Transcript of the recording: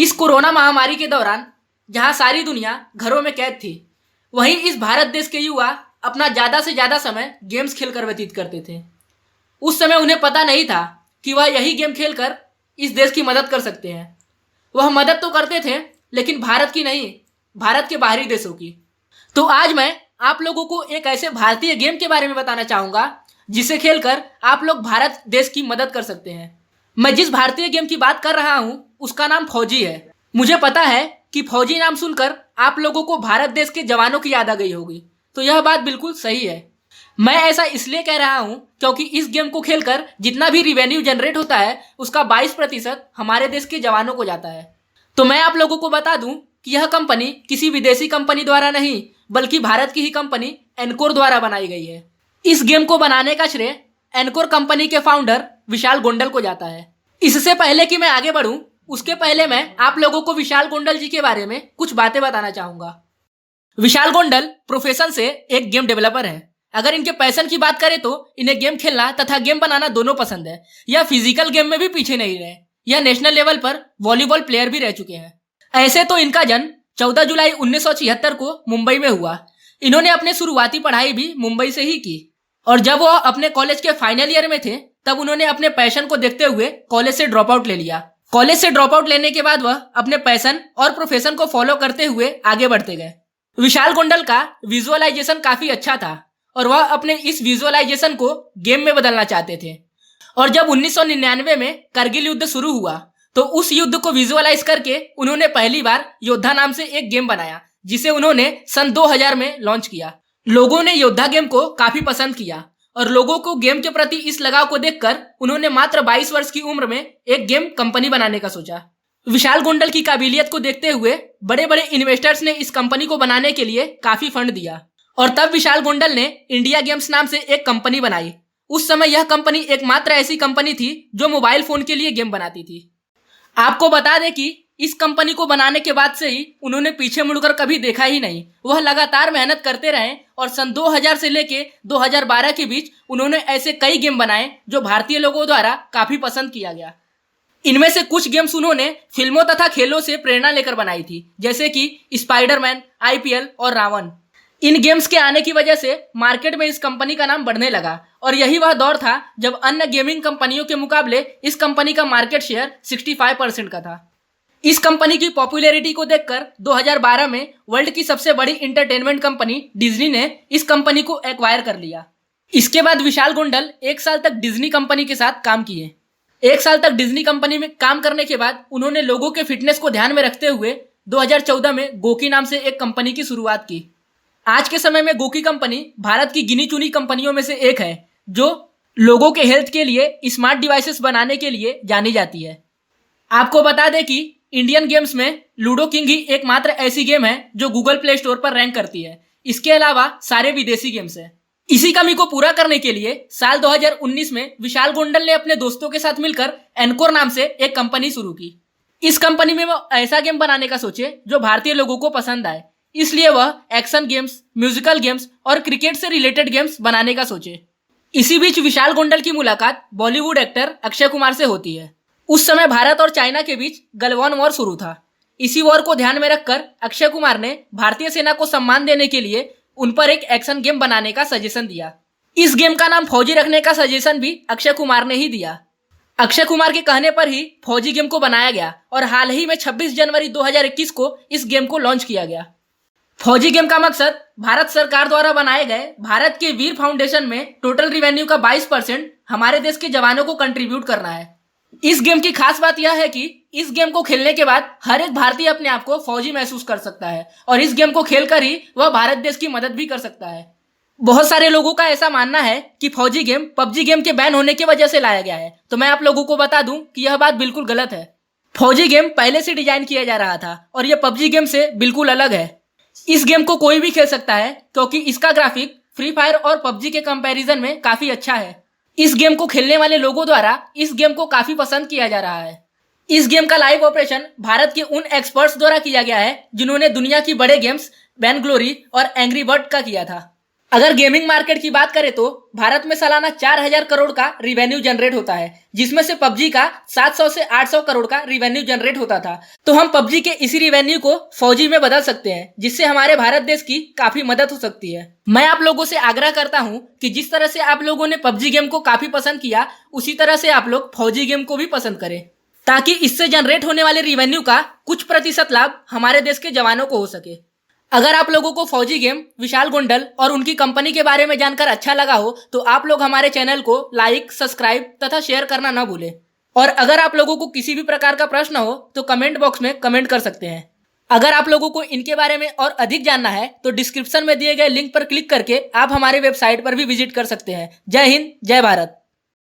इस कोरोना महामारी के दौरान जहां सारी दुनिया घरों में कैद थी, वहीं इस भारत देश के युवा अपना ज़्यादा से ज़्यादा समय गेम्स खेलकर व्यतीत करते थे। उस समय उन्हें पता नहीं था कि वह यही गेम खेलकर इस देश की मदद कर सकते हैं। वह मदद तो करते थे, लेकिन भारत की नहीं, भारत के बाहरी देशों की। तो आज मैं आप लोगों को एक ऐसे भारतीय गेम के बारे में बताना चाहूँगा जिसे खेलकर आप लोग भारत देश की मदद कर सकते हैं। मैं जिस भारतीय गेम की बात कर रहा हूँ उसका नाम फौजी है। मुझे पता है कि फौजी नाम सुनकर आप लोगों को भारत देश के जवानों की याद आ गई होगी, तो यह बात बिल्कुल सही है। मैं ऐसा इसलिए कह रहा हूँ क्योंकि इस गेम को खेलकर जितना भी रिवेन्यू जनरेट होता है उसका 22% हमारे देश के जवानों को जाता है। तो मैं आप लोगों को बता दूं कि यह कंपनी किसी विदेशी कंपनी द्वारा नहीं, बल्कि भारत की ही कंपनी एनकोर द्वारा बनाई गई है। इस गेम को बनाने का श्रेय एनकोर कंपनी के फाउंडर विशाल गोंडल को जाता है। इससे पहले कि मैं आगे बढ़ूं, उसके पहले मैं आप लोगों को विशाल गोंडल जी के बारे में कुछ बातें बताना चाहूंगा। विशाल गोंडल प्रोफेशन से एक गेम डेवलपर है। अगर इनके पैशन की बात करें तो इन्हें गेम खेलना तथा गेम बनाना दोनों पसंद है। यह फिजिकल गेम में भी पीछे नहीं रहे। यह नेशनल लेवल पर वॉलीबॉल प्लेयर भी रह चुके हैं। ऐसे तो इनका जन्म 14 जुलाई 1976 को मुंबई में हुआ। इन्होंने अपनी शुरुआती पढ़ाई भी मुंबई से ही की, और जब वह अपने कॉलेज के फाइनल ईयर में थे तब उन्होंने अपने पैशन को देखते हुए कॉलेज से ड्रॉप आउट ले लिया। कॉलेज से ड्रॉप आउट लेने के बाद वह अपने पैशन और प्रोफेशन को फॉलो करते हुए आगे बढ़ते गए। विशाल गोंडल का विजुअलाइजेशन काफी अच्छा था और वह अपने इस विजुअलाइजेशन को गेम में बदलना चाहते थे। और जब 1999 में करगिल युद्ध शुरू हुआ तो उस युद्ध को विजुअलाइज करके उन्होंने पहली बार योद्धा नाम से एक गेम बनाया, जिसे उन्होंने सन 2000 में लॉन्च किया। लोगों ने योद्धा गेम को काफी पसंद किया और लोगों को गेम के प्रति इस लगाव को देखकर उन्होंने मात्र 22 वर्ष की उम्र में एक गेम कंपनी बनाने का सोचा। विशाल गोंडल की काबिलियत को देखते हुए बड़े बड़े इन्वेस्टर्स ने इस कंपनी को बनाने के लिए काफी फंड दिया, और तब विशाल गोंडल ने इंडिया गेम्स नाम से एक कंपनी बनाई। उस समय यह कंपनी एकमात्र ऐसी कंपनी थी जो मोबाइल फोन के लिए गेम बनाती थी। आपको बता दें कि इस कंपनी को बनाने के बाद से ही उन्होंने पीछे मुड़कर कभी देखा ही नहीं। वह लगातार मेहनत करते रहे और सन 2000 से लेके 2012 के बीच उन्होंने ऐसे कई गेम बनाए जो भारतीय लोगों द्वारा काफी पसंद किया गया। इनमें से कुछ गेम्स उन्होंने फिल्मों तथा खेलों से प्रेरणा लेकर बनाई थी, जैसे कि स्पाइडरमैन, IPL और रावण। इन गेम्स के आने की वजह से मार्केट में इस कंपनी का नाम बढ़ने लगा, और यही वह दौर था जब अन्य गेमिंग कंपनियों के मुकाबले इस कंपनी का मार्केट शेयर 65% का था। इस कंपनी की पॉपुलैरिटी को देखकर 2012 में वर्ल्ड की सबसे बड़ी इंटरटेनमेंट कंपनी डिज्नी ने इस कंपनी को एक्वायर कर लिया। इसके बाद विशाल गोंडल 1 साल तक डिज्नी कंपनी के साथ काम किए। 1 साल तक डिज्नी कंपनी में काम करने के बाद उन्होंने लोगों के फिटनेस को ध्यान में रखते हुए 2014 में गोकी नाम से एक कंपनी की शुरुआत की। आज के समय में गोकी कंपनी भारत की गिनी चुनी कंपनियों में से एक है जो लोगों के हेल्थ के लिए स्मार्ट डिवाइसेस बनाने के लिए जानी जाती है। आपको बता दें कि इंडियन गेम्स में लूडो किंग ही एकमात्र ऐसी गेम है जो गूगल प्ले स्टोर पर रैंक करती है। इसके अलावा सारे विदेशी गेम्स हैं। इसी कमी को पूरा करने के लिए साल 2019 में विशाल गोंडल ने अपने दोस्तों के साथ मिलकर एनकोर नाम से एक कंपनी शुरू की। इस कंपनी में वो ऐसा गेम बनाने का सोचे जो भारतीय लोगों को पसंद आए, इसलिए वह एक्शन गेम्स, म्यूजिकल गेम्स और क्रिकेट से रिलेटेड गेम्स बनाने का सोचे। इसी बीच विशाल गोंडल की मुलाकात बॉलीवुड एक्टर अक्षय कुमार से होती है। उस समय भारत और चाइना के बीच गलवान वॉर शुरू था। इसी वॉर को ध्यान में रखकर अक्षय कुमार ने भारतीय सेना को सम्मान देने के लिए उन पर एक एक्शन गेम बनाने का सजेशन दिया। इस गेम का नाम फौजी रखने का सजेशन भी अक्षय कुमार ने ही दिया। अक्षय कुमार के कहने पर ही फौजी गेम को बनाया गया और हाल ही में 26 जनवरी 2021 को इस गेम को लॉन्च किया गया। फौजी गेम का मकसद भारत सरकार द्वारा बनाए गए भारत के वीर फाउंडेशन में टोटल रिवेन्यू का 22% हमारे देश के जवानों को कंट्रीब्यूट करना है। इस गेम की खास बात यह है कि इस गेम को खेलने के बाद हर एक भारतीय अपने आप को फौजी महसूस कर सकता है, और इस गेम को खेलकर ही वह भारत देश की मदद भी कर सकता है। बहुत सारे लोगों का ऐसा मानना है कि फौजी गेम PUBG गेम के बैन होने की वजह से लाया गया है, तो मैं आप लोगों को बता दूं कि यह बात बिल्कुल गलत है। फौजी गेम पहले से डिजाइन किया जा रहा था और यह PUBG गेम से बिल्कुल अलग है। इस गेम को कोई भी खेल सकता है क्योंकि इसका ग्राफिक फ्री फायर और PUBG के कंपैरिजन में काफी अच्छा है। इस गेम को खेलने वाले लोगों द्वारा इस गेम को काफी पसंद किया जा रहा है। इस गेम का लाइव ऑपरेशन भारत के उन एक्सपर्ट्स द्वारा किया गया है जिन्होंने दुनिया की बड़े गेम्स वैनग्लोरी और एंग्री बर्ड का किया था। अगर गेमिंग मार्केट की बात करें तो भारत में सालाना 4,000 करोड़ का रिवेन्यू जनरेट होता है, जिसमें से पबजी का 700 से 800 करोड़ का रिवेन्यू जनरेट होता था। तो हम पबजी के इसी रिवेन्यू को फौजी में बदल सकते हैं, जिससे हमारे भारत देश की काफी मदद हो सकती है। मैं आप लोगों से आग्रह करता हूं कि जिस तरह से आप लोगों ने पबजी गेम को काफी पसंद किया, उसी तरह से आप लोग फौजी गेम को भी पसंद करें, ताकि इससे जनरेट होने वाले रिवेन्यू का कुछ प्रतिशत लाभ हमारे देश के जवानों को हो सके। अगर आप लोगों को फौजी गेम विशाल गोंडल और उनकी कंपनी के बारे में जानकर अच्छा लगा हो तो आप लोग हमारे चैनल को लाइक, सब्सक्राइब तथा शेयर करना न भूलें। और अगर आप लोगों को किसी भी प्रकार का प्रश्न हो तो कमेंट बॉक्स में कमेंट कर सकते हैं। अगर आप लोगों को इनके बारे में और अधिक जानना है तो डिस्क्रिप्शन में दिए गए लिंक पर क्लिक करके आप हमारे वेबसाइट पर भी विजिट कर सकते हैं। जय हिंद, जय भारत।